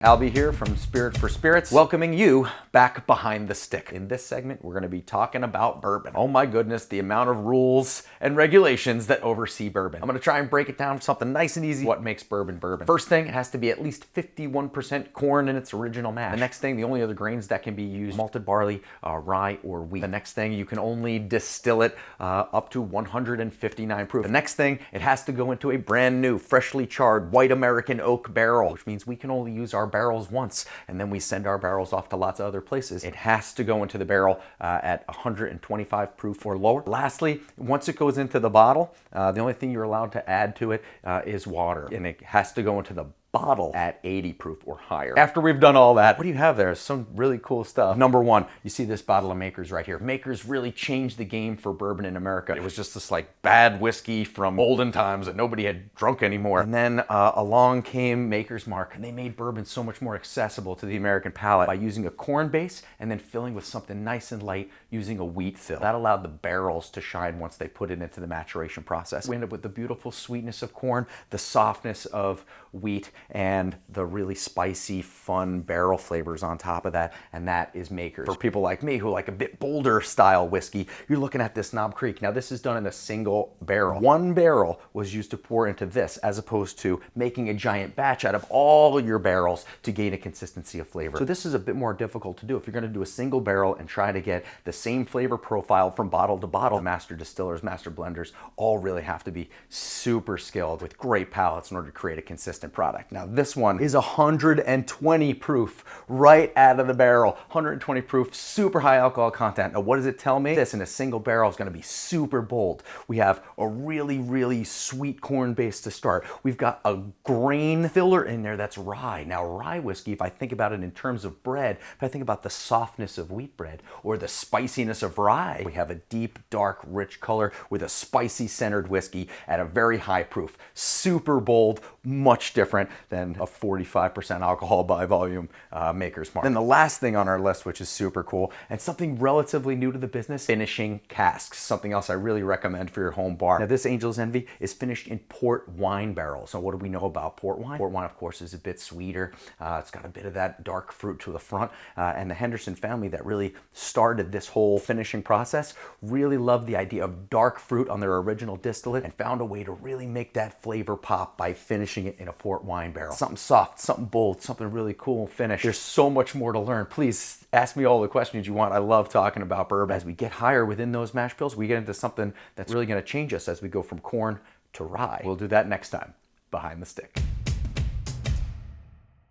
Albie here from Spirit for Spirits, welcoming you back behind the stick. In this segment, we're going to be talking about bourbon. Oh my goodness, the amount of rules and regulations that oversee bourbon. I'm going to try and break it down to something nice and easy. What makes bourbon bourbon? First thing, it has to be at least 51% corn in its original mash. The next thing, the only other grains that can be used, malted barley, rye, or wheat. The next thing, you can only distill it up to 159 proof. The next thing, it has to go into a brand new, freshly charred white American oak barrel, which means we can only use our barrels once, and then we send our barrels off to lots of other places. It has to go into the barrel at 125 proof or lower. Lastly, once it goes into the bottle, the only thing you're allowed to add to it is water, and it has to go into the bottle at 80 proof or higher. After we've done all that, what do you have there? Some really cool stuff. Number one, you see this bottle of Makers right here. Makers really changed the game for bourbon in America. It was just this like bad whiskey from olden times that nobody had drunk anymore. And then along came Maker's Mark, and they made bourbon so much more accessible to the American palate by using a corn base and then filling with something nice and light using a wheat fill. That allowed the barrels to shine once they put it into the maturation process. We end up with the beautiful sweetness of corn, the softness of wheat, and the really spicy, fun barrel flavors on top of that, and that is Makers. For people like me who like a bit bolder style whiskey, you're looking at this Knob Creek. Now this is done in a single barrel. One barrel was used to pour into this, as opposed to making a giant batch out of all your barrels to gain a consistency of flavor. So this is a bit more difficult to do. If you're gonna do a single barrel and try to get the same flavor profile from bottle to bottle, master distillers, master blenders, all really have to be super skilled with great palates in order to create a consistent product. Now this one is 120 proof right out of the barrel. 120 proof, super high alcohol content. Now what does it tell me? This in a single barrel is going to be super bold. We have a really sweet corn base to start. We've got a grain filler in there that's rye. Now rye whiskey, if I think about it in terms of bread, if I think about the softness of wheat bread or the spiciness of rye, we have a deep, dark, rich color with a spicy centered whiskey at a very high proof. Super bold, much different than a 45% alcohol by volume Maker's Mark. Then the last thing on our list, which is super cool, and something relatively new to the business, finishing casks. Something else I really recommend for your home bar. Now this Angel's Envy is finished in port wine barrels. So what do we know about port wine? Port wine, of course, is a bit sweeter. It's got a bit of that dark fruit to the front. And the Henderson family that really started this whole finishing process really loved the idea of dark fruit on their original distillate and found a way to really make that flavor pop by finishing it in a port wine barrel. Something soft, something bold, something really cool finish. There's so much more to learn. Please ask me all the questions you want. I love talking about bourbon. As we get higher within those mash bills, we get into something that's really going to change us as we go from corn to rye. We'll do that next time, Behind the Stick.